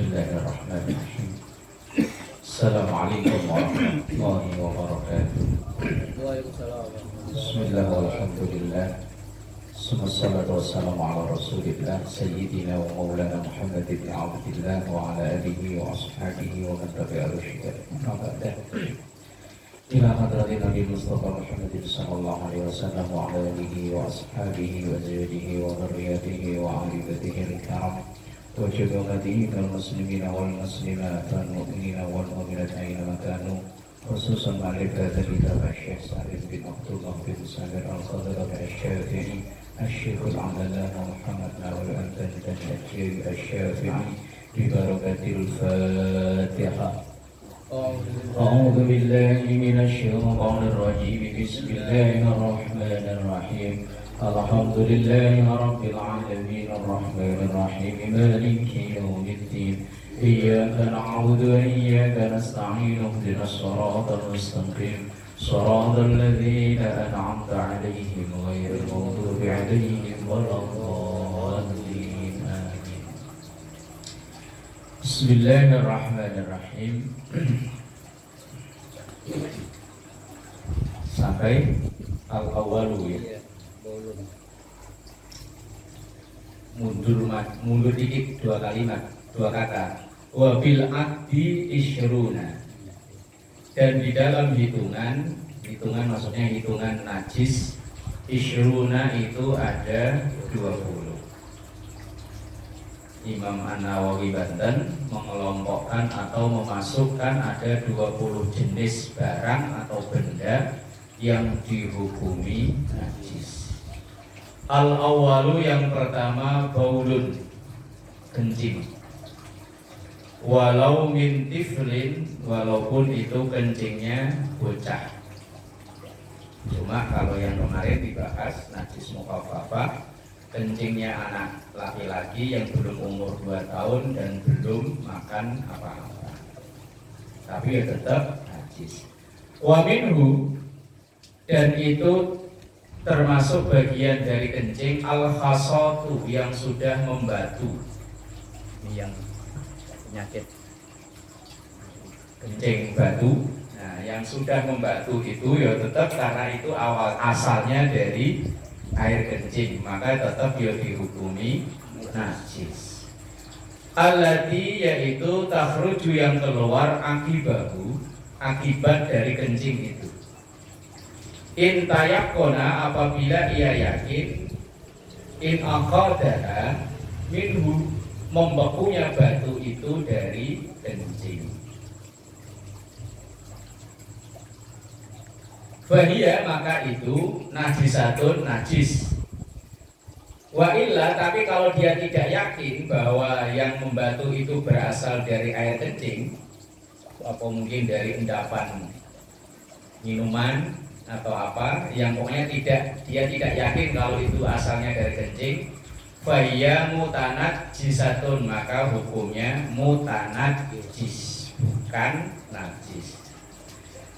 Bismillahirrahmanirrahim. Assalamualaikum warahmatullahi wabarakatuh. Waalaikumsalam. Bismillah walhamdulillah. Wassalatu wassalamu ala rasulillah Sayyidina wa maulana Muhammad ibn Abdillah wa ala alihi wa ashabihi wa man tabi'a rusydah. Ila hadratin Nabi Mustafa Muhammad sallallahu alaihi wasallam wa ala alihi wa ashabihi wa zawjihi wa dzurriyyatihi wa alibatihi al-kiram wa jumlatihi minal muslimina wal muslimat wal mu'minina wal mu'minat aina kanu khususan ma'rifat kitab Syekh Sa'id bin Abdullah bin Sa'id al-Qadr al-Syafi'i الشيخ العلامة محمد ناول أنت الشيخ الشافعي ببركة الفاتحة. أعوذ بالله من الشيطان الرجيم. بسم الله الرحمن الرحيم. الحمد لله رب العالمين الرحمن الرحيم مالك يوم الدين إياك نعبد وإياك نستعين اهدنا الصراط المستقيم صراط الذين أنعمت عليهم غير المغضوب عليهم ولا الضالين آمين. بسم الله الرحمن الرحيم. Sampai al-awwalu ya. Mundur dikit, dua kalimat, dua kata. Wa bil aqdi isyruna. Dan di dalam hitungan maksudnya hitungan najis, isyruna itu ada 20. Imam An-Nawawi Banten mengelompokkan atau memasukkan ada 20 jenis barang atau benda yang dihukumi najis. Al-awwalu yang pertama baulun, kencing. Walau min tiflin, walaupun itu kencingnya bocah. Cuma kalau yang kemarin dibahas najis mukhaffafah, kencingnya anak laki-laki yang belum umur 2 tahun dan belum makan apa-apa, tapi ya tetap najis. Wa minhu, dan itu termasuk bagian dari kencing al-khasatu, yang sudah membatu, yang penyakit kencing batu. Nah, yang sudah membatu itu ya tetap karena itu awal asalnya dari air kencing, maka tetap ya dihukumi najis. Allati, yaitu takhruju, yang keluar akibahu, akibat dari kencing itu. In tayakkona, apabila ia yakin, in aqadaha minhu, membekunya batu itu dari kencing. Fahiyya, maka itu najisatun, najis. Wa illa, tapi kalau dia tidak yakin bahwa yang membatu itu berasal dari air kencing, atau mungkin dari endapan minuman atau apa, yang pokoknya dia tidak yakin kalau itu asalnya dari kencing, fahiyya mutanajjisatun, maka hukumnya mutanajjis, bukan najis.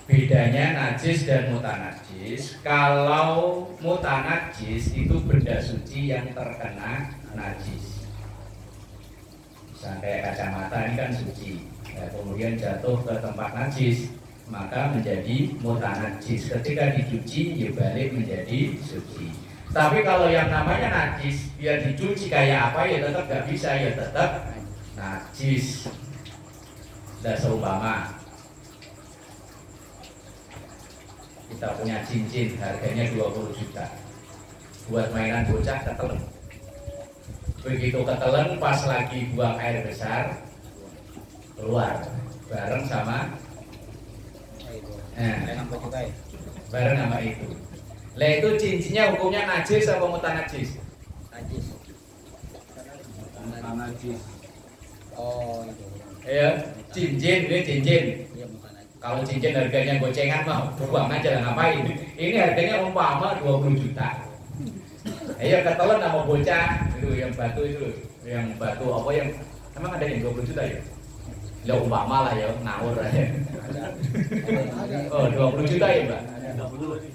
Bedanya najis dan mutanajjis, kalau mutanajjis itu benda suci yang terkena najis. Misalnya kayak kacamata ini kan suci, ya, kemudian jatuh ke tempat najis, maka menjadi mutanajjis. Ketika dicuci, ya balik menjadi suci. Tapi kalau yang namanya najis, biar dicuci kayak apa ya tetap gak bisa, ya tetap najis. Dan seumpama kita punya cincin harganya 20 juta, buat mainan bocah ketelen. Begitu ketelen, pas lagi buang air besar, keluar bareng sama bareng sama itu. Lah itu cincinnya hukumnya najis apa mutanajis? Najis. Najis. Oh, itu. Ya, cincin, ini cincin. Iya, bukan najis. Kalau cincin harganya gocengan mah buang aja lah, ngapain? Ini harganya umpama 20 juta. Ayo ketelen sama bocah itu yang batu itu, yang batu apa yang emang ada yang 20 juta ya? Ya umpama lah ya, ngawur aja. Oh, 20 juta ya, Mbak?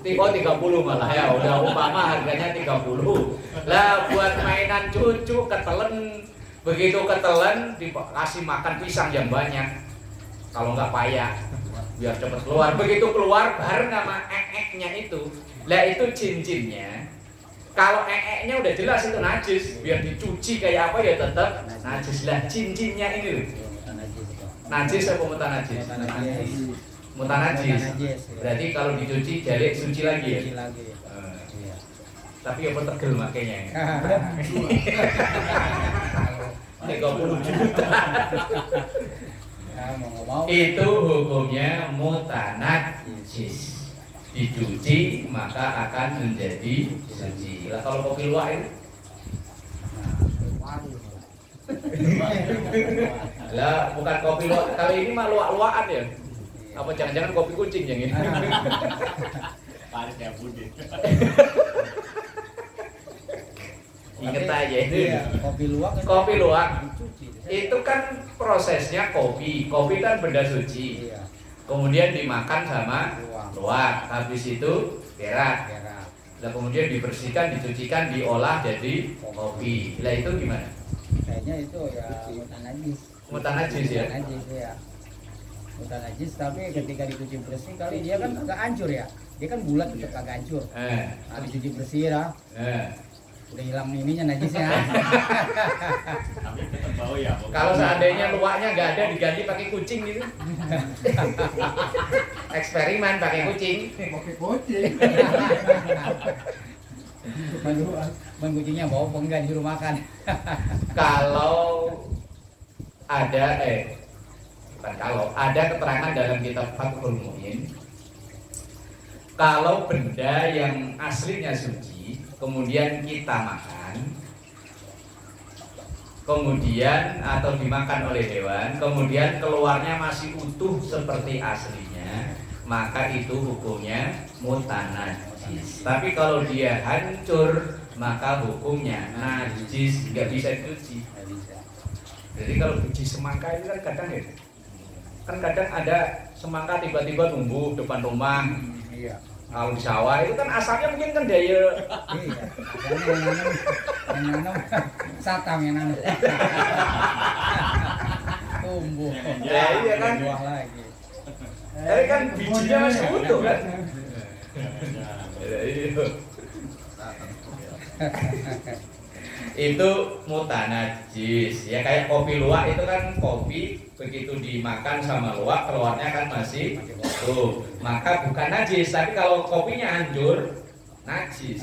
30 malah ya, udah umpama harganya 30. Lah buat mainan cucu ketelen Begitu ketelan dikasih makan pisang yang banyak. Kalau nggak payah biar cepat keluar. Begitu keluar bareng sama eknya itu. Lah itu cincinnya. Kalau eknya udah jelas itu najis, biar dicuci kayak apa ya tetap najis. Lah cincinnya ini loh. Najis apa mutanajis? Mutanajis. Berarti kalau dicuci jalik suci lagi ya? Suci lagi. Iya. Tapi apa tegel makanya? 30 juta. Mau. Itu hukumnya mutanajis. Dicuci maka akan menjadi suci. Lah kalau kopi luwak itu? Lah bukan kopi luwak. Kali ini mah luwak-luwakan ya. Apa jangan-jangan kopi kucing yang ini? Ingat aja itu. Iya, kopi luwak. Kopi luwak. Dicuci. Itu kan prosesnya kopi. Kopi kan benda suci. Iya. Kemudian dimakan sama luwak. Habis itu berak. Berak. Lah kemudian dibersihkan, dicucikan, diolah jadi kopi. Lah itu gimana? Kayaknya itu ya mutanajis. Mutanajis ya? Mutanajis ya. Mutanajis tapi ketika dicuci bersih kali dia kan agak hancur ya. Dia kan bulat tetap agak hancur. Nah, dicuci bersih ya. Udah hilang ininya najisnya. Tapi tetap bau ya. Kalau seandainya luwaknya nggak ada diganti pakai kucing gitu. Eksperimen pakai kucing. Bang kucingnya bawa apa enggak disuruh makan. Kalau ada bukan kalau ada keterangan dalam kitab Fathul Mu'in, kalau benda yang aslinya suci kemudian kita makan, kemudian atau dimakan oleh hewan, kemudian keluarnya masih utuh seperti aslinya, maka itu hukumnya mutanajis. Tapi kalau dia hancur, maka hukumnya najis, nggak bisa dicuci. Jadi kalau biji semangka itu kan kadang ya, kan kadang ada semangka tiba-tiba tumbuh depan rumah. Iya. Kalau di sawah itu kan asalnya mungkin kan daya. Iya. Yang nanam satam yang nanam. Tumbuh. Ya, iya kan? Buah lagi. Tapi kan bijinya masih utuh kan. Itu mutanajis ya, kayak kopi luwak itu kan kopi begitu dimakan sama luwak keluarnya kan masih utuh, maka bukan najis. Tapi kalau kopinya hancur najis.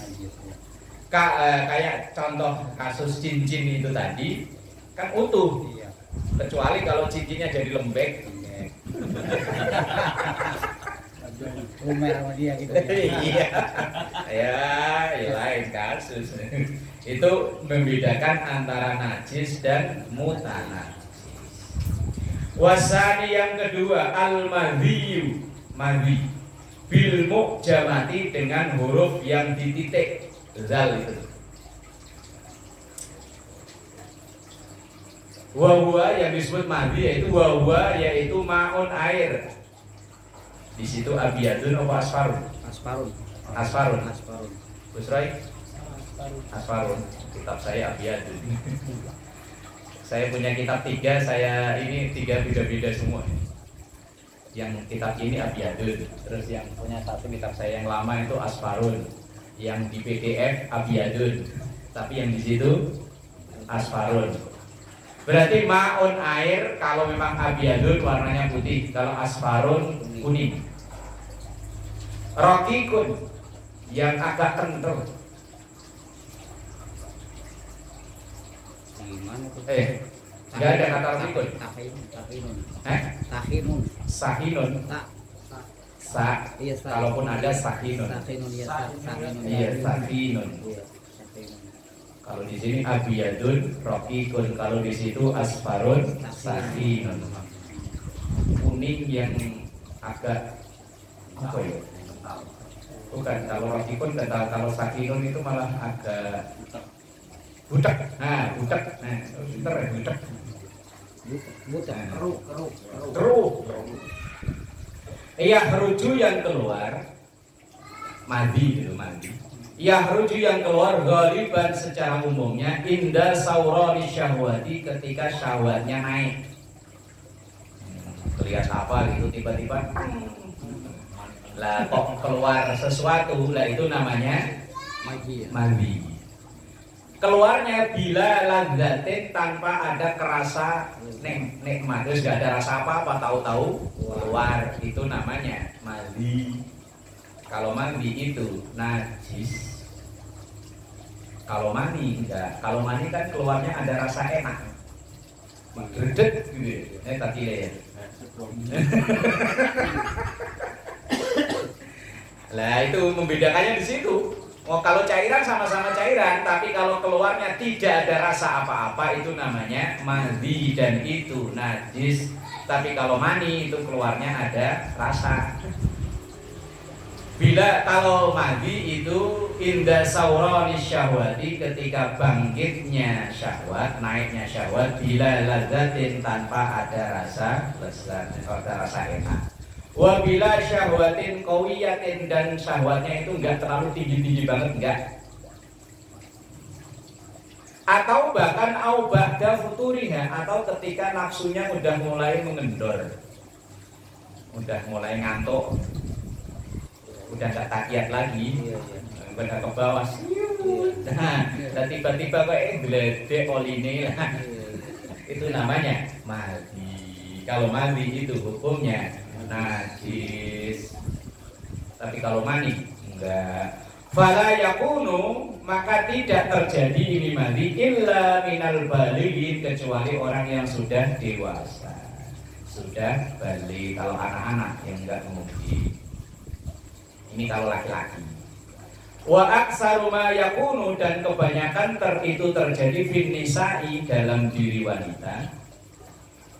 Kayak contoh kasus cincin itu tadi kan utuh, Iya. kecuali kalau cincinnya jadi lembek. Lumer sama dia gitu. Iya, ya lain kasus. Itu membedakan antara najis dan mutanajis. Wasani yang kedua al-madhiyu, madhi bil mu'jamati dengan huruf yang dititik zal itu. Wahwa yang disebut madhi yaitu wahwa yaitu ma'un air. Di situ abiyadun apa asfarun? Asparun. Asfarun. Asparun. Gus Roy? Asfarun. Kitab saya abiyadun. Saya punya kitab 3, saya ini 3 beda-beda semua. Yang kitab ini abiyadun. Terus yang punya satu kitab saya yang lama itu asfarun. Yang di PDF abiyadun. Tapi yang di situ asfarun. Berarti ma'un air kalau memang abiyadun warnanya putih, kalau asfarun kuning. Rokikun yang agak kental. Gimana tuh? Enggak ada kata rokikun. Tahinun. Eh? Tahinun. Sahinun. Sa. Iya, sa. Kalaupun ada sahinun. Tahinun ya, tahinun. Iya, sahinun. Iya, tahinun. Kalau di sini abiyadun, rokikun. Kalau di situ asfarun, sahinun. Kuning yang agak apa ya? Bukan, kalau rokikun kalau sahinun itu malah agak budak. Nah, budak. Nah, pinter ya budak. Bukan. Keruh. Iya, kerucu yang keluar mandi gitu, mandi. Yahruju yang keluar ghaliban secara umumnya inda saurani syahwati ketika syahwatnya naik. Lihat apa gitu tiba-tiba lah kok keluar sesuatu, lah itu namanya mandi. Keluarnya bila lazzatin tanpa ada kerasa nikmat, terus gak ada rasa apa-apa, tahu-tahu keluar, itu namanya mandi. Kalau mandi itu najis. Kalau mani enggak. Kalau mani kan keluarnya ada rasa enak. Gredeg gitu. Tadi ya. Lah itu membedakannya di situ. Oh, kalau cairan sama-sama cairan, tapi kalau keluarnya tidak ada rasa apa-apa itu namanya mandi dan itu najis. Tapi kalau mani itu keluarnya ada rasa. Bila kalau mandi itu inda saurani syahwati ketika bangkitnya syahwat, naiknya syahwat bila lazzatin tanpa ada rasa lezat, ada rasa enak. Wa bila syahwatin qawiyatin dan syahwatnya itu enggak terlalu tinggi-tinggi banget, enggak. Atau bahkan au ba'da futuriha, atau ketika nafsunya udah mulai mengendor. Udah mulai ngantuk. Udah gak takiat lagi, udah ke bawah, nah tiba-tiba kayak geledek oline lah, itu namanya mandi. Kalau mandi itu hukumnya najis, tapi kalau mani enggak. Fala yakunu, maka tidak terjadi ini mandi illa minal balighin, kecuali orang yang sudah dewasa, sudah balik. Kalau anak-anak yang enggak mengerti. Ini kalau laki-laki. Wa aksaru ma yakunu, dan kebanyakan itu terjadi fin nisa'i dalam diri wanita.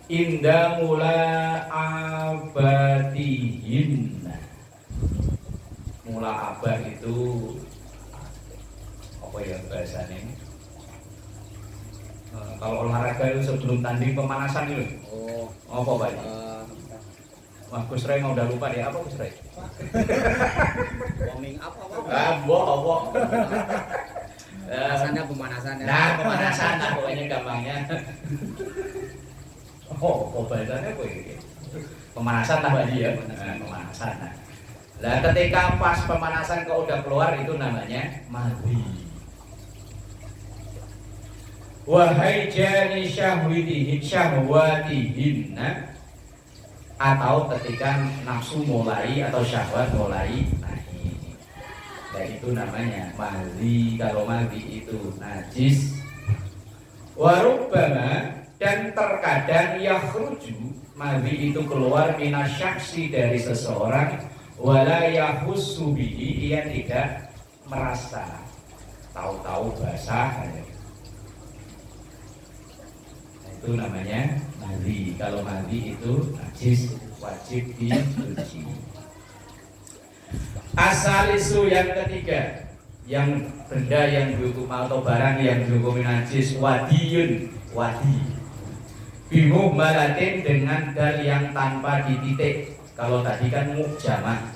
Inda mula abadihin. Mula abad itu apa ya bahasanya? Kalau olahraga itu sebelum tanding pemanasan itu. Oh, apa Pak? Wah, Gus Ray mau udah lupa dia apa Gus Ray? Warming up apa? Apa? Pemanasan. Nah, pemanasan lah pokoknya gampangnya. Oh, bahasanya apa ini? Pemanasan lah Pak ya. Pemanasan. Nah, ketika pas pemanasan kalau udah keluar itu namanya mandi. Wahai jani syahwatihin, atau ketika nafsu mulai atau syahwat mulai naik, dan itu namanya mandi. Kalau mandi itu najis. Warubbama, dan terkadang yakhruju, mandi itu keluar minasyaksi dari seseorang, wala yahussu bihi, ia tidak merasa, tahu-tahu basah. Itu namanya mandi. Kalau mandi itu najis, wajib dicuci. Asalisu yang ketiga, yang benda yang dihukum atau barang yang dihukum najis, wadiyun, wadi. Bimu malatin, dengan dal yang tanpa dititik. Kalau tadi kan mukjamah.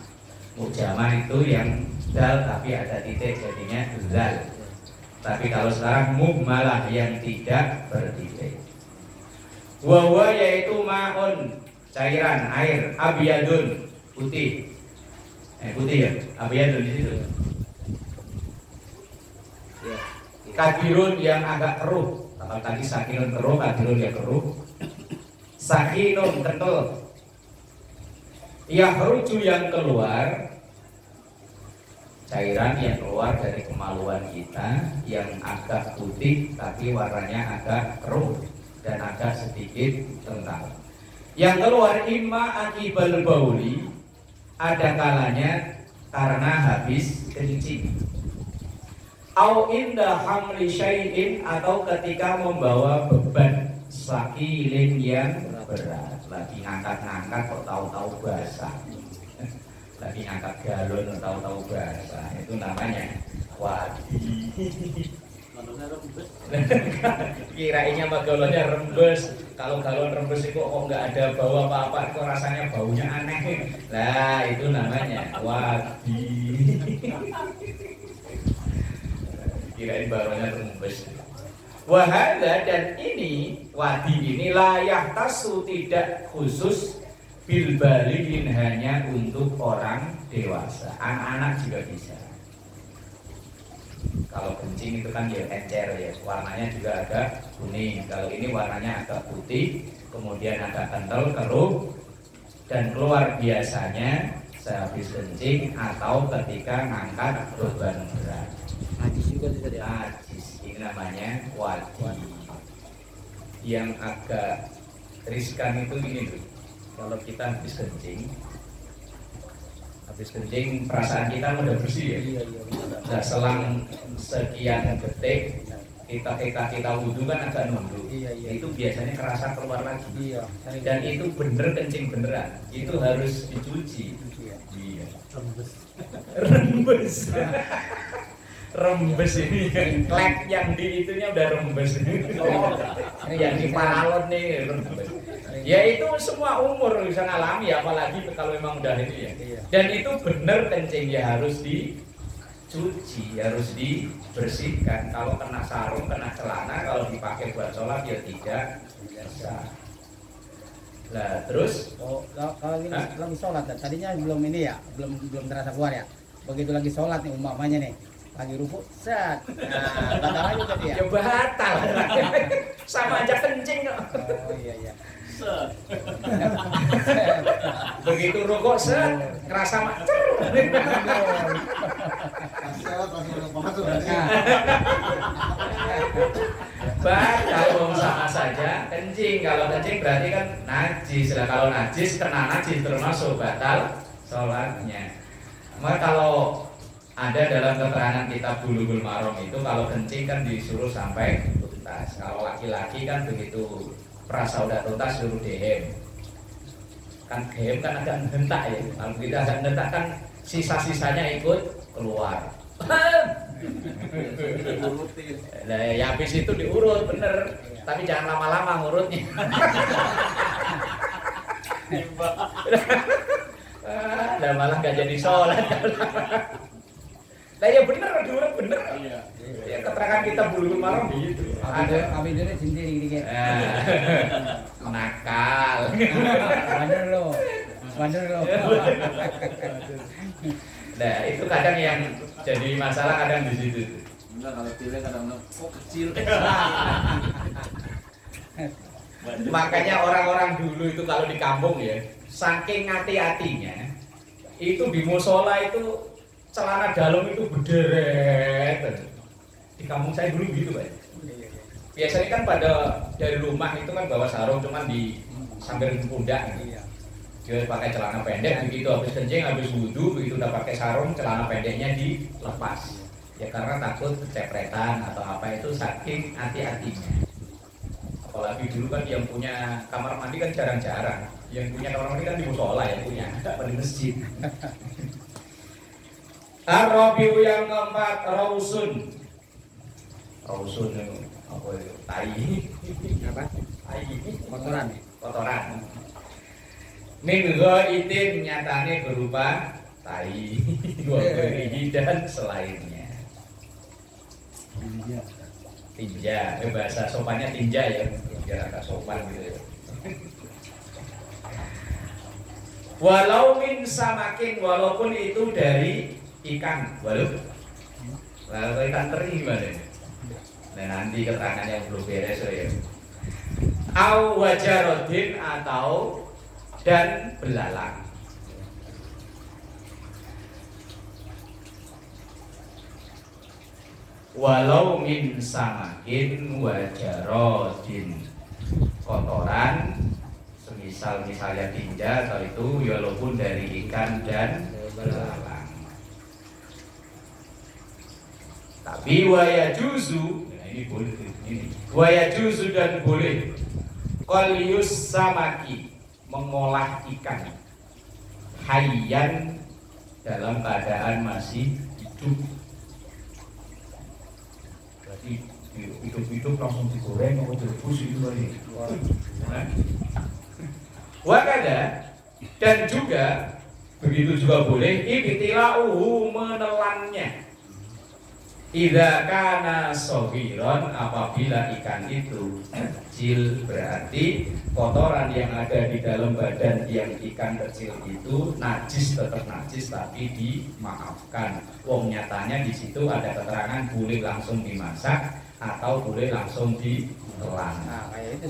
Mukjamah itu yang dal tapi ada titik, jadinya zal. Tapi kalau sekarang muhmalah yang tidak bertitik. Wawa yaitu ma'un, cairan air, abiyadun, putih. Putih ya, abiyadun di situ. Kadirun yang agak keruh. Kalau tadi sakinun keruh, kadirun yang keruh. Sakinun kental. Yahruju yang keluar, cairan yang keluar dari kemaluan kita, yang agak putih tapi warnanya agak keruh dan agak sedikit kental. Yang keluar imma akibal bauli, ada kalanya karena habis kencing. Au inda hamli syai'in, atau ketika membawa beban sakilin yang berat. Lagi ngangkat-ngangkat kok tahu-tahu basah. Lagi ngangkat galon kok tahu-tahu basah. Itu namanya wadi. Kirainnya mah galonnya rembes. Kalau galon rembes itu kok nggak ada bau apa-apa, kok rasanya baunya aneh. Nah itu namanya wadi. kirain barunya rembes. Wahada, dan ini wadi ini layah tasu tidak khusus bil balighin, hanya untuk orang dewasa, anak-anak juga bisa. Kalau kencing itu kan ya encer ya, warnanya juga agak kuning. Kalau ini warnanya agak putih, kemudian agak kental, keruh, dan keluar biasanya sehabis kencing atau ketika ngangkat beban berat. Najis juga bisa dia. Najis, ini namanya wadi. Yang agak riskan itu gini tuh, kalau kita habis kencing perasaan kita udah bersih ya. Iya. Nah, selang sekian detik kita wudhu kan agak nunduk. Iya. Itu biasanya kerasa keluar lagi. Iya. Dan itu bener kencing beneran. Itu harus dicuci. Iya. Iya. Rembes. Rembes ini klek yang di itunya udah rembes. Yang di paralon nih rembes. Ya itu semua umur bisa ngalami, apalagi kalau memang udah itu ya. Iya. Dan itu bener kencing ya harus dicuci, harus dibersihkan. Kalau kena sarung, kena celana, kalau dipakai buat sholat ya tidak bisa. Nah terus kalau lagi sholat, tadinya belum ini ya, belum terasa keluar ya. Begitu lagi sholat nih umpamanya nih, lagi ruku, set. Nah, batal aja tadi ya. ya batal. Sama aja kencing kok. Oh iya. Begitu rokok set, kerasa macer. Batal sama saja kencing. Kalau kencing berarti kan najis. Lah kalau najis kena najis termasuk batal sholatnya. Maka kalau ada dalam keterangan kitab Bulughul Maram itu kalau kencing kan disuruh sampai tuntas. Kalau laki-laki kan begitu perasa udah tuntas suruh dehem. Kan dehem kan agak hentak ya. Kalau kita agak hentak kan sisa-sisanya ikut keluar. Nah, ya habis itu diurut bener. Tapi jangan lama-lama ngurutnya. Nah, malah nggak jadi sholat. Nah ya bener, diurut bener. Iya. Ya keterangan kita Bulughul Maram gitu. Ada Abidurnya sendiri dikit. nakal. Bandel lo. Nah itu kadang yang jadi masalah kadang di situ. Enggak, kalau pilih kadang-kadang kok kecil. Makanya orang-orang dulu itu kalau di kampung ya, saking hati-hatinya, itu di musola itu celana dalam itu berderet. Di kampung saya dulu gitu Pak. Biasanya kan pada dari rumah itu kan bawa sarung cuman di sambil pundak. Dia pakai celana pendek, begitu habis kencing, habis wudhu, begitu udah pakai sarung, celana pendeknya dilepas. Ya karena takut kecepretan atau apa, itu saking hati-hatinya. Apalagi dulu kan yang punya kamar mandi kan jarang-jarang. Yang punya kamar mandi kan di musola yang punya, apa di masjid. Ar-Rabi'u yang keempat, Rausun. Rausun itu apa itu? Tai. Apa? Tai. Kotoran. Min ghaitin nyatane berupa tai, waberihi dan selainnya. Tinja, bahasa sopannya tinja ya, biar agak sopan gitu ya. Walau min samakin, walaupun itu dari ikan, walau ikan teri gimana? Nah nanti keterangan yang belum beres ya. Au wajarodin atau dan belalang. Walau min samakin wajarodin, kotoran misalnya tinja atau itu walaupun dari ikan dan belalang. Tapi waya juzu, nah ini boleh ini. Waya juzu dan boleh kolius samaki, mengolah ikan hayyan dalam keadaan masih hidup. Berarti hidup-hidup langsung digoreng atau direbus itu tadi. Wakada, dan juga begitu juga boleh ibtila'uhu, menelannya. Idza kana shaghiran, apabila ikan itu kecil berarti kotoran yang ada di dalam badan yang ikan kecil itu najis, tetap najis tapi dimaafkan. Wong nyatanya di situ ada keterangan boleh langsung dimasak atau boleh langsung ditelan. Nah, kayak itu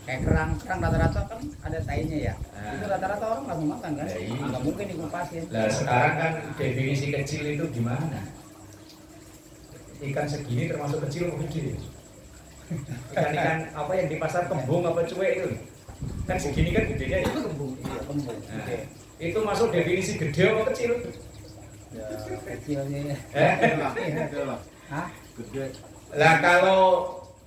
kayak kerang rata-rata kan ada tainya ya. Itu rata-rata orang langsung makan kan? Ya, iya. Nggak mungkin dikupasin. Nah sekarang kan definisi kecil itu gimana? Ikan segini termasuk kecil atau gede? Ikan-ikan apa yang di pasar kembung apa cuek itu? Kan segini kan gedenya itu Kembung, iya kembung. Nah, Oke. itu masuk definisi gede apa kecil? Ya, kecilnya. Gede lah. Hah? Gede. Lah kalau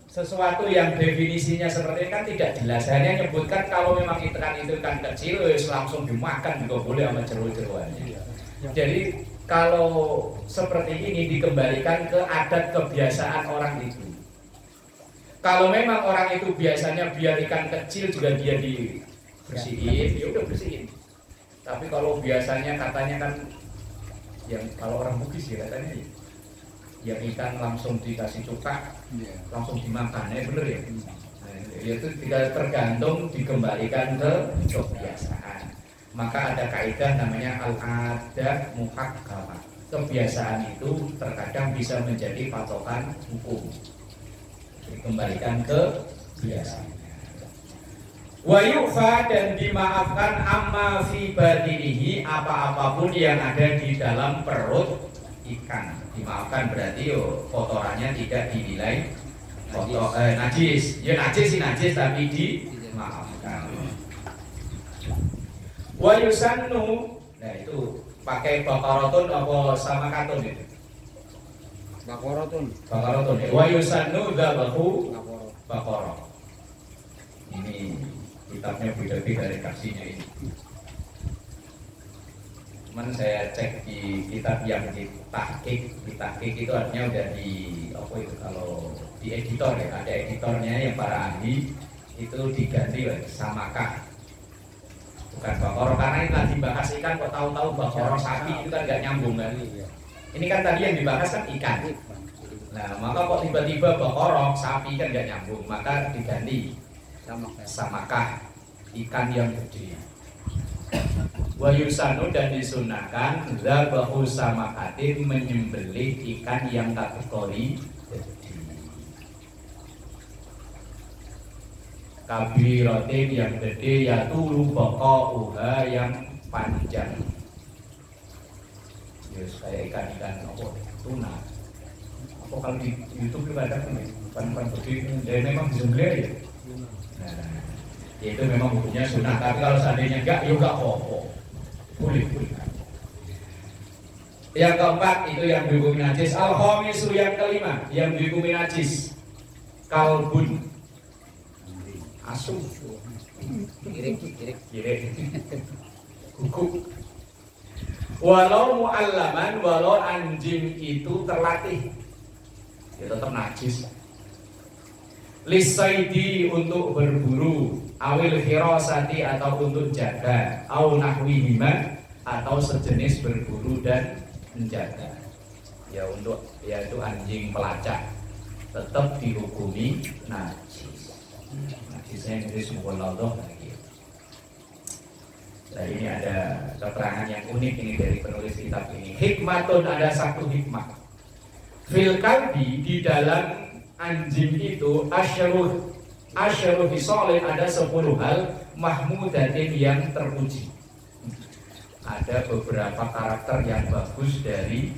sesuatu yang definisinya seperti ini kan tidak jelas, hanya nyebutkan kalau memang ikan itu kan kecil, langsung dimakan juga boleh sama jeru-jeruannya. Jadi kalau seperti ini dikembalikan ke adat kebiasaan orang itu. Kalau memang orang itu biasanya biar ikan kecil juga dia dibersihin, ya udah bersihin. Tapi kalau biasanya katanya kan, yang kalau orang Bugis ya katanya ya, yang ikan langsung dikasih cuka, langsung dimakan, ya bener ya. Nah, itu tidak tergantung, dikembalikan ke kebiasaan. Maka ada kaidah namanya al-adat muhakkamah. Kebiasaan itu terkadang bisa menjadi patokan hukum. Dikembalikan ke kebiasaan. Wa yu'fa, dan dimaafkan amma fi batinihi, apa-apapun yang ada di dalam perut ikan. Dimaafkan berarti kotorannya tidak dinilai najis. Ya najis sih najis tapi dimaafkan. Wa yusannu, nah itu pakai bakaratun apa sama katun itu? Bakorotun. Bakaratun ya. Wa yusannu dzabahu Bakoro. bakara. Ini kitabnya beda-beda redaksinya ini. Cuman saya cek di kitab yang ditahqiq itu artinya udah di apa itu, kalau di editor ya, ada editornya yang para ahli itu diganti samakah, bukan bakoro, karena ini lagi bahas ikan kok tahu-tahu bakoro sapi itu kan nggak nyambung kan. Ini kan tadi yang dibahas kan ikan. Nah maka kok tiba-tiba bakoro sapi kan nggak nyambung, maka diganti samakah, ikan yang gede. Wa yusanu, dan disunahkan dzabahu samakatin, menyembelih ikan yang kategori gede. Kabiratin, yang gede, ya tulu baqauha, yang panjang. Ya kayak ikan-ikan apa? Tuna. Apa kalau di YouTube itu ada kan ikan-ikan gede, dan memang disembelih ya. Nah, itu memang hukumnya sunnah. Tapi kalau seandainya enggak, ya enggak apa-apa. Boleh. Yang keempat itu yang dihukumi najis. Al-khamisu, yang kelima yang dihukumi najis. Kalbun, asu, Kirik. kuku. Walau mu'allaman, walau anjing itu terlatih, ya tetap najis. Lisaidi, untuk berburu, awil hirasati, atau untuk jaga, au nahwihima, atau sejenis berburu dan menjaga. Ya untuk, yaitu anjing pelacak, tetap dihukumi najis. Najisnya ini semua Allah lagi. Nah ini ada keterangan yang unik ini dari penulis kitab ini. Hikmatun, ada satu hikmah. Fil kalbi, di dalam anjing itu asyruh hisolin, ada 10 hal mahmudatin yang terpuji. Ada beberapa karakter yang bagus dari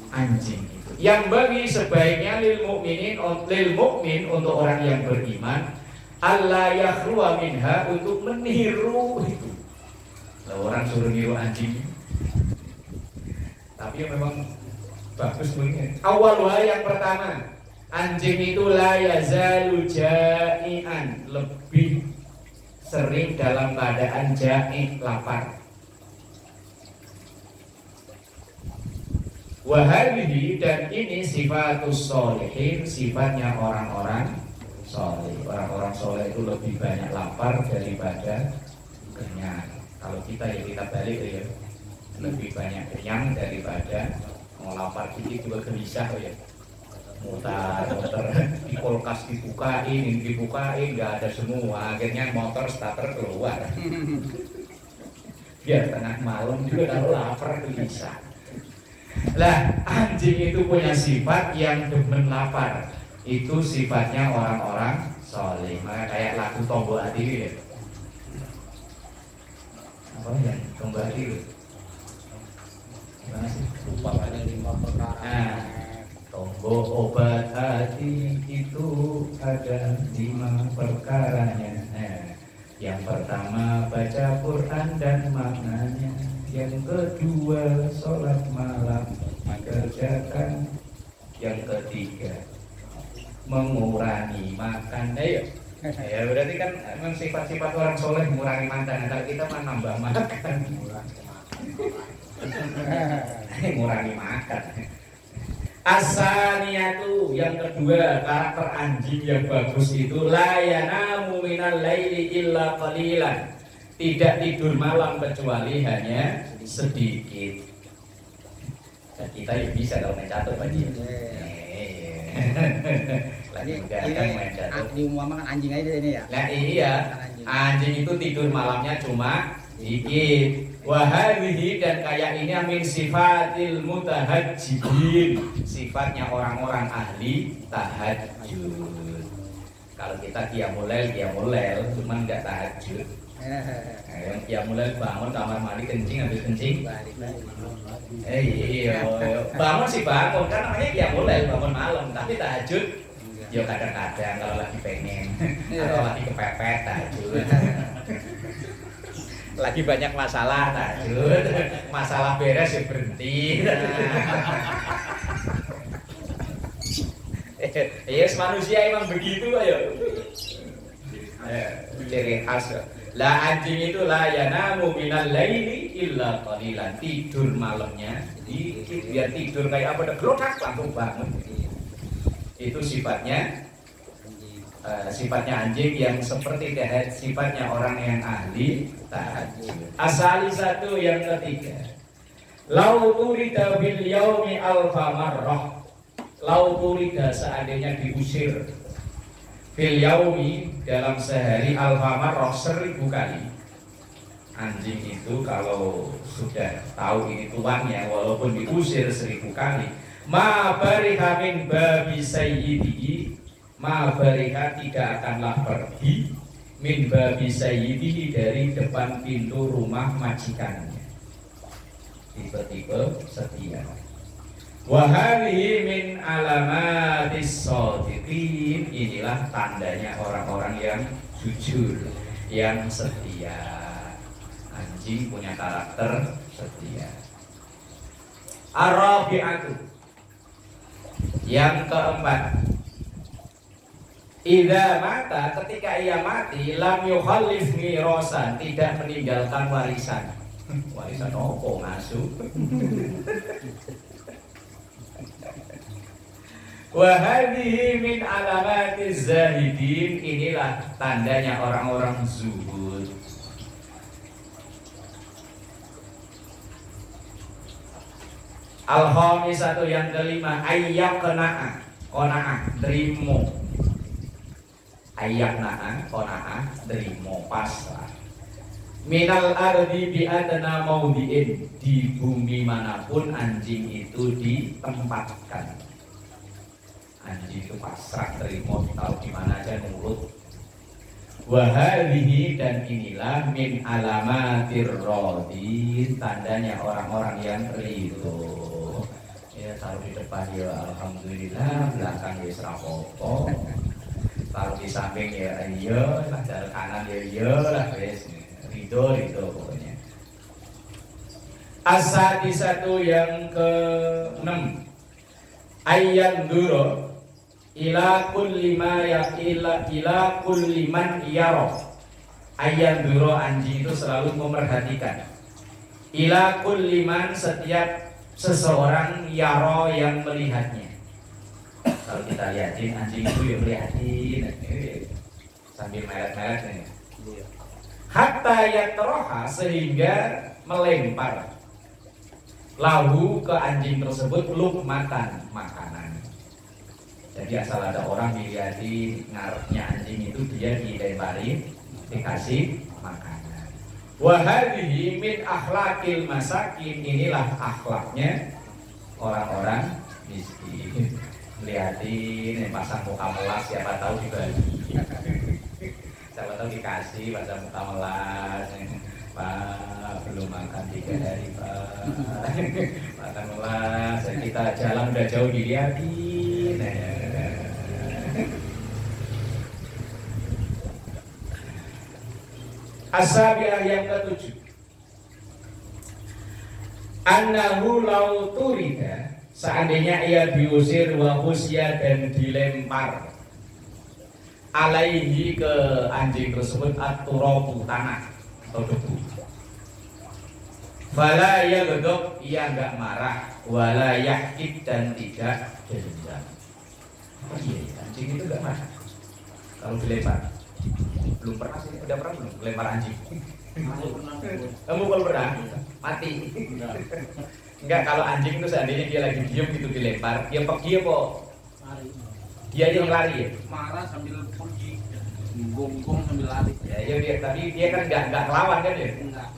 anjing itu. Yang bagi sebaiknya lil mukmin, untuk orang yang beriman, alla yakhruwa minha, untuk meniru itu. Nah, orang suruh niru anjing, tapi memang bagus begini. Awalnya yang pertama, anjing itu la yazalu ja'ian, lebih sering dalam keadaan ja'i, lapar. Wahalihi, dan ini sifatus sholihin, sifatnya orang-orang soleh. Orang-orang soleh itu lebih banyak lapar daripada kenyang. Kalau kita ya kita balik ya, lebih banyak kenyang daripada mau lapar, sedikit juga gelisah ya. mutar-mutar, di kulkas dibukain, nggak ada semua. Akhirnya motor starter keluar. Biar tengah malam juga kalau lapar bisa. Lah, anjing itu punya sifat yang demen lapar. Itu sifatnya orang-orang soleh. Maka kayak lagu Tombo Hati ya. Apa ya? Tombo Hati itu? Gimana sih? Lupa ada 5 perkara. Nah, Tombo obat hati itu ada 5 perkaranya. Yang pertama baca Quran dan maknanya. Yang kedua sholat malam kerjakan. Yang ketiga mengurangi makan. Ayo. Ya berarti kan memang sifat-sifat orang soleh mengurangi makan. Kalau kita mah nambah makan. Mengurangi makan. Asaniyatu yang kedua, karakter anjing yang bagus itu la yanamu minal laili illa qalilan. Tidak tidur malam kecuali hanya sedikit. Dan kita ya bisa kalau main catur Pak Ji. Lagi kan main catur. Diumumakan anjing aja ini ya. Nah iya, anjing itu tidur malamnya cuma dikit. Wahadihi dan kayak ini amin sifatil mutahajjibin, sifatnya orang-orang ahli tahajud. Kalau kita qiyamul lail cuman enggak tahajud. Yang qiyamul lail bangun kamar mandi kencing, habis kencing iya bangun sih bangun kan namanya qiyamul lail, bangun malam, tapi tahajud ya kadang-kadang kalau lagi pengen atau lagi kepepet tahajud. Lagi banyak masalah tahajud, masalah beres ya berhenti. Yes, manusia emang begitu ayo. Ciri khas. Lah anjing itu la yanamu minal laili illa qalilan, tidur malamnya dikit, biar tidur kayak apa dah glodak langsung bangun. Itu sifatnya anjing yang seperti sifatnya orang yang ahli tahajud. Asali satu yang ketiga. Lau turida bil yaumi alfa marrah. Lau turida seandainya diusir bil yaumi dalam sehari alfa marrah 1000 kali. Anjing itu kalau sudah tahu ini tuannya walaupun diusir 1000 kali, ma bariha min babi sayyidihi, ma bariha tidak akanlah pergi min babi sayyidihi dari depan pintu rumah majikannya. Tipe-tipe setia. Wa hadhihi min alamatis shadiqin, inilah tandanya orang-orang yang jujur, yang setia. Anjing punya karakter setia. Ar-rabi'atu, yang keempat, idza mata, ketika ia mati, lam yukhallif mirasan, tidak meninggalkan warisan. Warisan opo ngasuh. Wa hadhihi min alamatiz zahidin, inilah tandanya orang-orang zuhud. Al-khamisatu yang kelima, ayyaqna'a, qana'a, terima. Ayyaqna'a, qana'a, terima, pasrah. Minal ardi bi adna maudiin, di bumi manapun anjing itu ditempatkan. Anjing itu pasrah, terima, tahu di mana aja nurut. Wa hadhihi, dan inilah min alamatir radin, tandanya orang-orang yang ridho. Ya taruh di depan ya alhamdulillah, belakang ya serapopo. Taruh di samping ya iya, taruh kanan ya iya lah wes. Ridho pokoknya. As-sadisatu yang ke-6, ayyan duro ila kulli ma ila kulli man yara. Ayyan duro, anjing itu selalu memperhatikan. Ila kulli man, setiap seseorang yaro yang melihatnya. Kalau kita lihatin anjing itu ya melihatin sambil melet-melet nih. Hatta yatroha, sehingga melempar lahu ke anjing tersebut lukmatan, makanan. Jadi asal ada orang dilihat ngarepnya anjing itu dia dilempari, dikasih makanan. Wa hadhihi min akhlaqil masakin, inilah akhlaknya orang-orang miskin. Lihatin pasang muka melas, siapa tahu dibagi. Siapa tahu dikasih pasang muka melas. Pak, belum makan 3 hari Pak. Makan melas, kita jalan udah jauh dilihatin. Asabiah yang ke-7. Annahu law turida, seandainya ia diusir wa husya dan dilempar alaihi ke anjing tersebut at-turabu, tanah atau debu. Fala yaghdab, ia enggak marah, wala yahkid dan tidak dendam. Oh iya, anjing itu enggak marah kalau dilempar. Belum pernah sih, udah pernah belum lempar anjing? Kamu kalau pernah mati. Enggak, kalau anjing itu seandainya dia lagi diem gitu dilempar, dia pergi apa? Lari. Dia yang lari ya? Marah sambil pergi, gonggong sambil lari. Ya dia, tapi dia kan enggak kelawan kan ya? Enggak.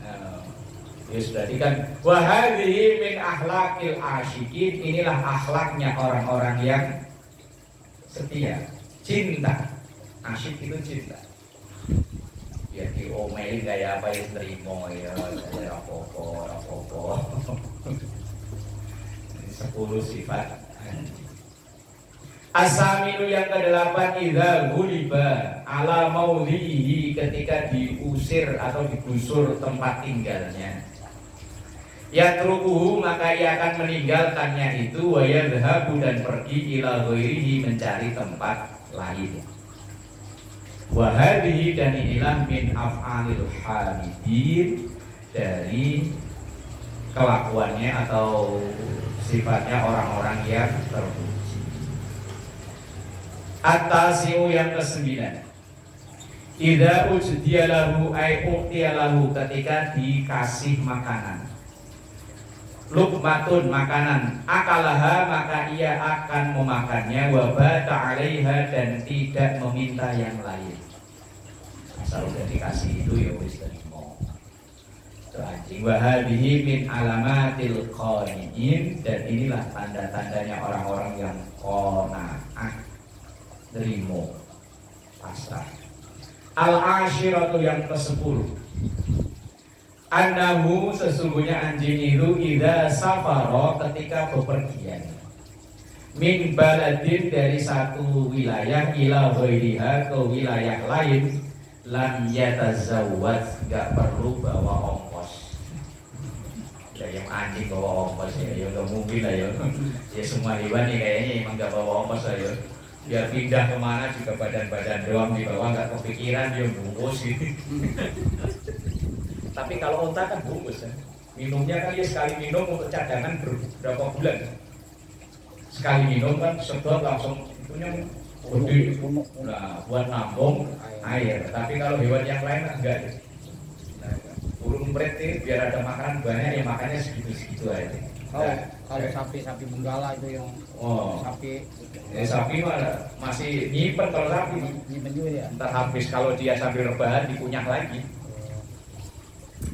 Ya sudah kan wa hadhihi min akhlaqil asyikin, inilah akhlaknya orang-orang yang setia, cinta. Asyik itu cinta. Ya diomelin kayak apa yang terima ya, rapopo. 10 sifat. Asaminu yang ke-8, idza ghuliba ala maudhihi, ketika diusir atau digusur tempat tinggalnya. Yatrukuhu, maka ia akan meninggalkannya itu, wa yadhhabu, dan pergi ila ghairihi, mencari tempat lain. Wa hadhihi, dan inilah min af'alil hamidin, dari kelakuannya atau sifatnya orang-orang yang terpuji. At-tasi'u yang ke-9, idza ujdiya lahu ay uqtiya lahu, ketika dikasih makanan. Luqmatun, makanan, akalaha, maka ia akan memakannya, wa bata 'alaiha, dan tidak meminta yang lain. Asal udah dikasih itu ya wis terima. Itu anjing. Wa hadhihi min alamatil qaniin, dan inilah tanda-tandanya orang-orang yang qanaah, terima, pasrah. Al-ashiratu yang ke-10, annahu, sesungguhnya anjing itu idza safara, ketika bepergian, min baladin, dari satu wilayah, ila ghairiha, ke wilayah lain, lam yatazawwad, enggak perlu bawa ongkos. Ya yang anjing bawa ongkos ya enggak mungkin lah ya. Ya semua hewan nih kayaknya emang enggak bawa ongkos lah ya. Dia pindah kemana juga badan-badan doang di bawah, enggak kepikiran dia bungkus gitu. Tapi kalau unta kan bungkus ya. Minumnya kan ya sekali minum untuk cadangan berapa bulan. Sekali minum kan sedot langsung itunya gede. Nah, buat nampung air. Tapi kalau hewan yang lain enggak. Nah, burung emprit ini biar ada makanan banyak ya makannya segitu-segitu aja. Kalau sapi benggala itu yang sapi malah masih nyimpen. Kalau sapi nyimpen juga ya. ntar habis, kalau dia sambil rebahan dikunyah lagi.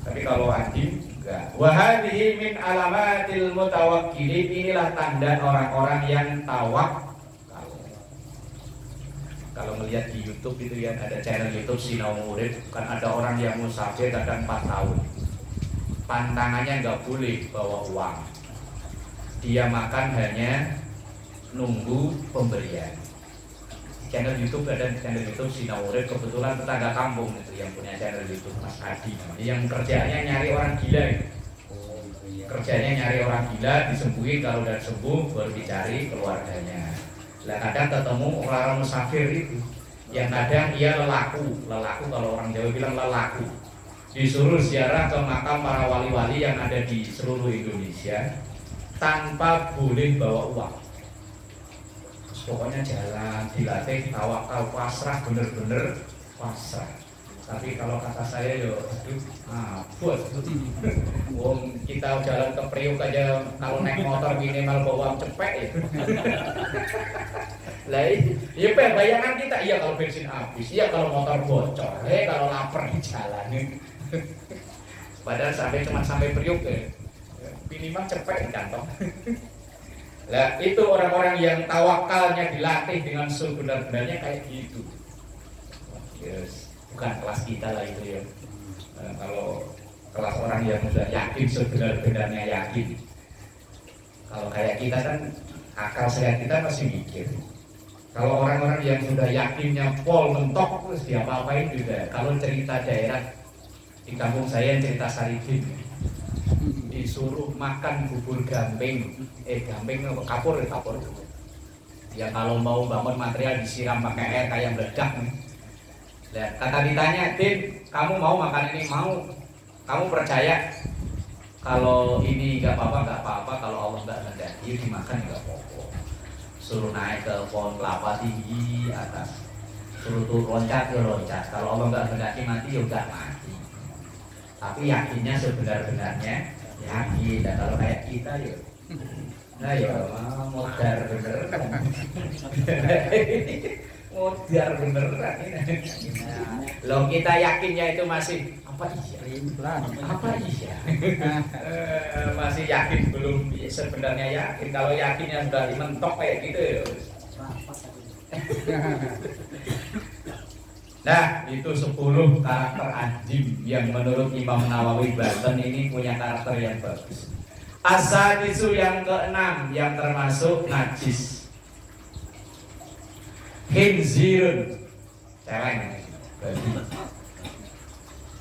Tapi kalau anjing enggak. Wa hadhihi min alamatil mutawakkilin, inilah tanda orang-orang yang tawakal. Kalau melihat di YouTube itu ya, ada channel YouTube Sinau Murid, kan ada orang yang musafir kadang 4 tahun. Pantangannya enggak boleh bawa uang. Dia makan hanya nunggu pemberian. Channel YouTube, ada channel YouTube Sinau Murid, kebetulan tetangga kampung itu yang punya channel YouTube, Mas Adi. Yang kerjanya nyari orang gila. Kerjanya nyari orang gila, disembuhin, kalau udah sembuh baru dicari keluarganya. Lah kadang ketemu orang musafir itu, yang kadang ia lelaku kalau orang Jawa bilang lelaku. Disuruh ziarah ke makam para wali-wali yang ada di seluruh Indonesia tanpa boleh bawa uang. Pokoknya jalan, dilatih tawakal, pasrah, bener-bener pasrah. Tapi kalau kata saya yo, aduh, wong kita jalan ke Priuk aja kalau naik motor minimal bawa uang cepet ya. Lah iya bayangan kita, iya kalau bensin habis, iya kalau motor bocor, kalau lapar di jalan. Padahal cuma sampai Priuk minimal cepet di kantong. Lah itu orang-orang yang tawakalnya dilatih dengan sebenar-benarnya kayak gitu. Yes, bukan kelas kita lah itu ya. Kalau kelas orang yang sudah yakin sebenar-benarnya yakin. Kalau kayak kita kan akal sehat kita masih mikir. Kalau orang-orang yang sudah yakinnya pol mentok terus dia apa-apain juga. Kalau cerita daerah di kampung saya yang cerita Saridin, disuruh makan bubur gamping, kapur. Ya kalau mau bangun material disiram pakai air kayak meledak nih. Nah, kata ditanya, Din, kamu mau makan ini? Mau. Kamu percaya kalau ini nggak apa-apa, kalau Allah nggak menghendaki dimakan nggak apa-apa. Suruh naik ke pohon kelapa tinggi atas, suruh loncat. Kalau Allah nggak menghendaki mati ya nggak mati. Tapi yakinnya sebenar-benarnya yakin. Dan kalau kayak kita ya, nah ya modar beneran. Modar beneran ini. Loh kita yakinnya itu masih apa iya? Masih yakin belum sebenarnya yakin. Kalau yakinnya sudah mentok kayak gitu ya. Nah, itu 10 karakter anjing yang menurut Imam Nawawi Banten ini punya karakter yang bagus. Asadisu yang ke-6 yang termasuk najis. Khinzirun. Celeng.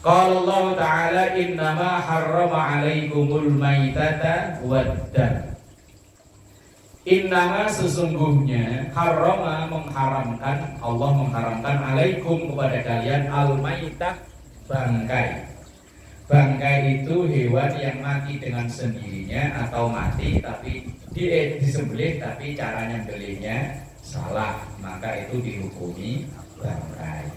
Qala Allah Ta'ala innama harrama 'alaikumul maitata wad-dam. Innama sesungguhnya harrama mengharamkan, Allah mengharamkan alaikum kepada kalian al-maitah bangkai. Bangkai itu hewan yang mati dengan sendirinya atau mati tapi disembelih tapi cara nyembelihnya salah, maka itu dihukumi bangkai.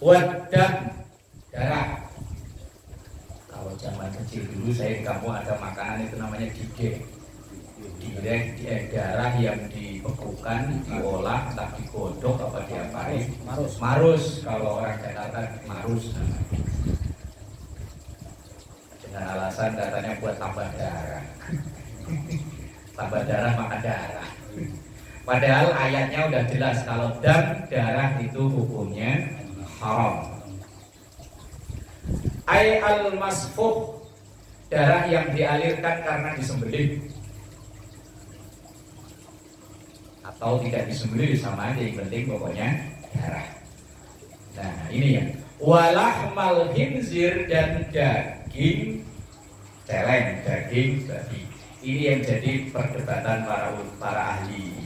Wadah darah. Kalau zaman kecil dulu saya di kampung ada makanan itu namanya gige. Darah yang dibekukan, diolah, entah digodok apa diapain. Marus. Kalau orang Jakarta marus. Dengan alasan katanya buat tambah darah. Tambah darah maka darah. Padahal ayatnya udah jelas kalau darah itu hukumnya haram. Ai al-masfuh, darah yang dialirkan karena disembelih atau tidak disembelih sama aja, yang penting pokoknya darah. Nah ini ya, walahmal khinzir dan daging celeng, daging babi. Ini yang jadi perdebatan para ahli.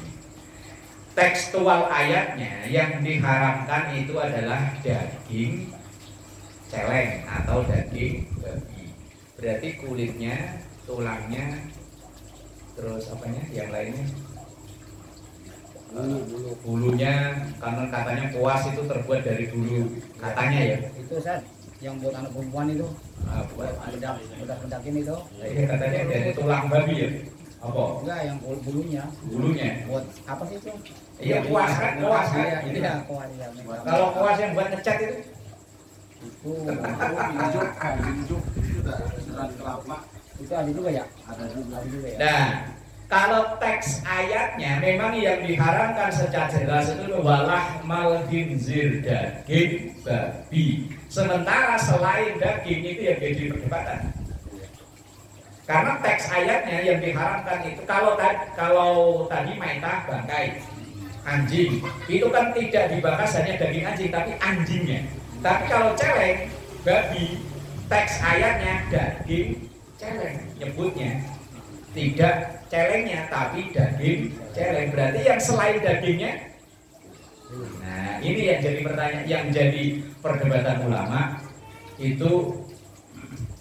Tekstual ayatnya yang diharamkan itu adalah daging celeng atau daging babi. Berarti kulitnya, tulangnya, terus apanya yang lainnya, bulunya, karena katanya puas itu terbuat dari bulu, katanya ya. Itu San, yang buat anak perempuan itu, buat bedak ini itu. Katanya dari tulang babi ya. Apa? Enggak, yang bulunya. Bulunya. Buat apa sih itu? Iya puas kan, puas kan. Iya, puas ya. Kalau puas yang buat ngecat itu? Itu injuk itu dari kelapa. Itu ada juga ya? Ada juga ya. Nah, kalau teks ayatnya memang yang diharamkan secara jelas itu walah mal khinzir, daging babi. Sementara selain daging itu yang jadi perdebatan. Karena teks ayatnya yang diharamkan itu kalau tadi maitah bangkai anjing itu kan tidak dibahas hanya daging anjing tapi anjingnya. Tapi kalau celeng babi teks ayatnya daging celeng nyebutnya, tidak celengnya tapi daging celeng, berarti yang selain dagingnya. Nah ini yang jadi pertanyaan, yang jadi perdebatan ulama itu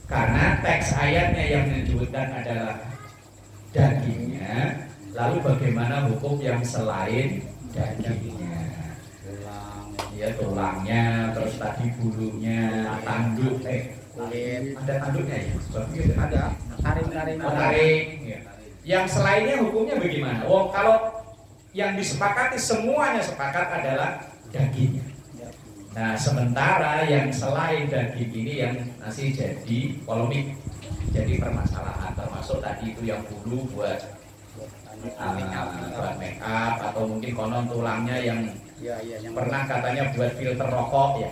karena teks ayatnya yang menyebutkan adalah dagingnya, lalu bagaimana hukum yang selain dagingnya? Ya tulangnya, terus tadi bulunya, tanduk, kulit, ada tanduknya ya? Babi ada. Taring-taring. Taring. Ya. Yang selainnya hukumnya bagaimana? Oh, kalau yang disepakati semuanya sepakat adalah daging. Nah, sementara yang selain daging ini yang masih jadi polemik, jadi permasalahan, termasuk tadi itu yang bulu buat make up atau mungkin konon tulangnya yang yang pernah katanya buat filter rokok ya,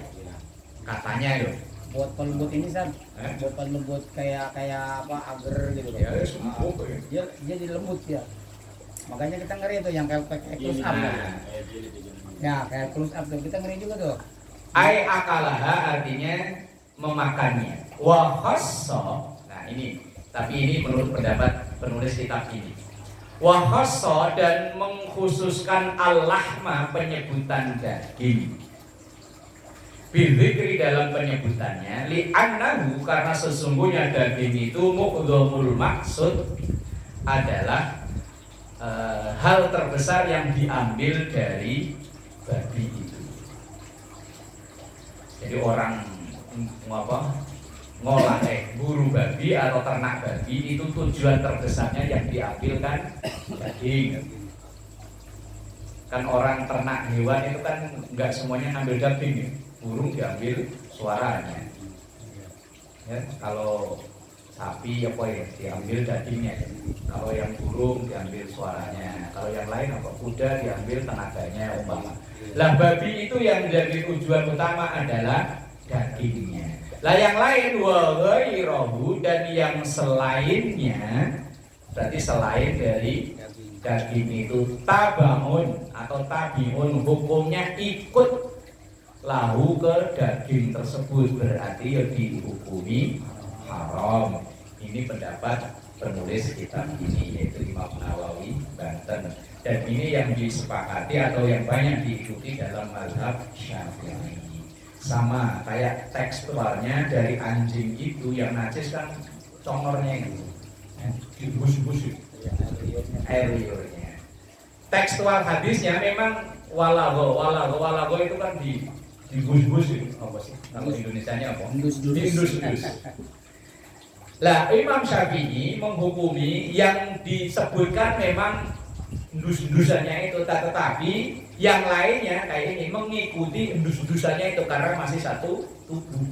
katanya loh. Buat pelembut ini San, buat pelembut kayak apa agar gitu Ya, sempuk ya. Dia jadi lembut ya. Makanya kita ngeri tuh yang kayak close up. Ya, kayak close up tuh kita ngeri juga tuh. Ai akalaha artinya memakannya. Wa khassa. Nah, ini tapi ini menurut pendapat penulis kitab ini. Wa khassa dan mengkhususkan al-lahma penyebutan daging. Bidzikri dalam penyebutannya li annahu karena sesungguhnya daging itu muqdhamul maksud adalah hal terbesar yang diambil dari babi itu. Jadi orang ngolah buru babi atau ternak babi itu tujuan terbesarnya yang diambil kan daging. Kan orang ternak hewan itu kan nggak semuanya ngambil daging ya. Burung diambil suaranya. Ya, kalau sapi apa ya diambil dagingnya. Kalau yang burung diambil suaranya. Kalau yang lain apa kuda diambil tenaganya umpama. Lah babi itu yang jadi tujuan utama adalah dagingnya. Lah yang lain wa ghairahu dan yang selainnya berarti selain dari daging itu tabaun atau tabiun hukumnya ikut lahu ke daging tersebut berarti ya dihukumi haram. Ini pendapat penulis kitab ini yaitu Imam Nawawi Banten. Dan ini yang disepakati atau yang banyak diikuti dalam mazhab Syafi'i. Sama kayak tekstualnya dari anjing itu yang najis kan congornya itu, dibus-bus air liurnya. Tekstual hadisnya memang walago itu kan dibus-bus itu. Apa sih? Kalau Indonesianya apa? Indus. Lah Imam Syafi'i menghukumi yang disebutkan memang endus-endusannya itu, tetapi yang lainnya kayak ini mengikuti endus-endusannya itu karena masih satu tubuh.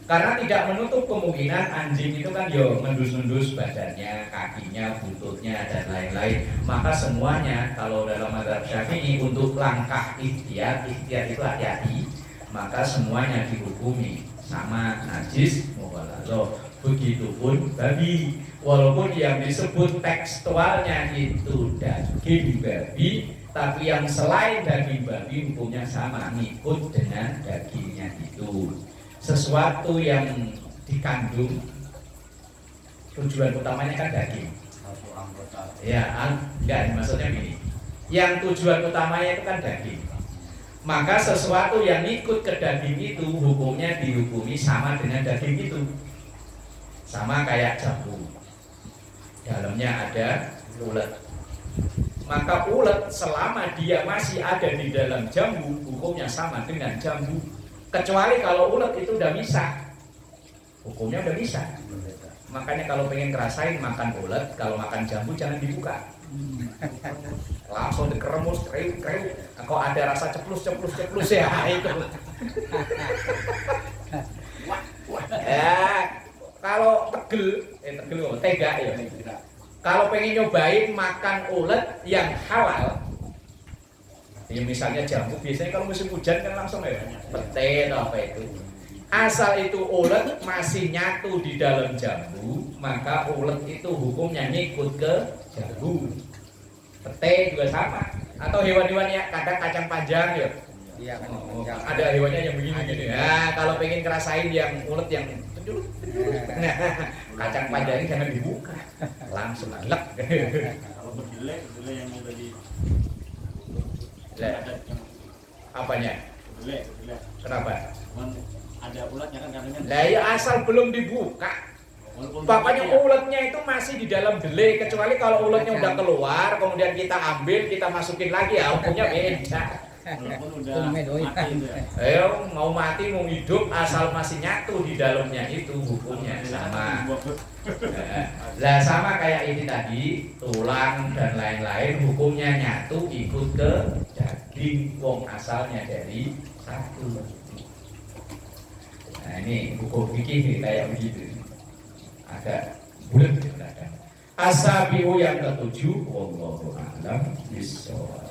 Karena tidak menutup kemungkinan anjing itu kan yo mendus-endus badannya, kakinya, buntutnya dan lain-lain. Maka semuanya kalau dalam mazhab Syafi'i untuk langkah ikhtiar itu hati-hati, maka semuanya dihukumi sama najis mughalladzah. Begitupun babi, walaupun yang disebut tekstualnya itu daging babi, tapi yang selain daging babi hukumnya sama, ngikut dengan dagingnya itu. Sesuatu yang dikandung tujuan utamanya kan daging. Ya, enggak, maksudnya gini. Yang tujuan utamanya itu kan daging. Maka sesuatu yang ikut ke daging itu hukumnya dihukumi sama dengan daging itu. Sama kayak jambu, dalamnya ada ulet. Maka ulet selama dia masih ada di dalam jambu, hukumnya sama dengan jambu. Kecuali kalau ulet itu udah bisa, hukumnya udah bisa. Makanya kalau pengen ngerasain makan ulet, kalau makan jambu jangan dibuka. Langsung dikeremus, kriuk. Kalau ada rasa ceplus ya itu. Kalau tega ya. Kalau pengen nyobain makan ulet yang halal, ya misalnya jambu, biasanya kalau musim hujan kan langsung ya pete atau apa itu. Asal itu ulet masih nyatu di dalam jambu, maka ulet itu hukumnya ngikut ke jambu. Pete juga sama. Atau hewan-hewan yang kadang kacang panjang ya. Iya kan. Ada hewannya yang begini. Nah, kalau pengen ngerasain yang ulet yang nah, kacang panjang jangan dibuka, langsung lek. Kalau kedelai yang udah di apanya? Kedelai. Kenapa? Ada ulatnya kan katanya. Lah ya asal belum dibuka. Bapaknya uletnya itu masih di dalam delay, kecuali kalau uletnya udah keluar, kemudian kita ambil, kita masukin lagi ya hukumnya beda. Walaupun udah Itu namanya doi. mati itu ya. Ayo mau mati mau hidup asal masih nyatu di dalamnya itu hukumnya sama. Lah sama kayak ini tadi tulang dan lain-lain hukumnya nyatu ikut ke daging wong asalnya dari satu. Nah ini hukum fikih kayak begitu. Agak bulat kadang. Asabiu yang ketujuh, wallahu a'lam bishawab.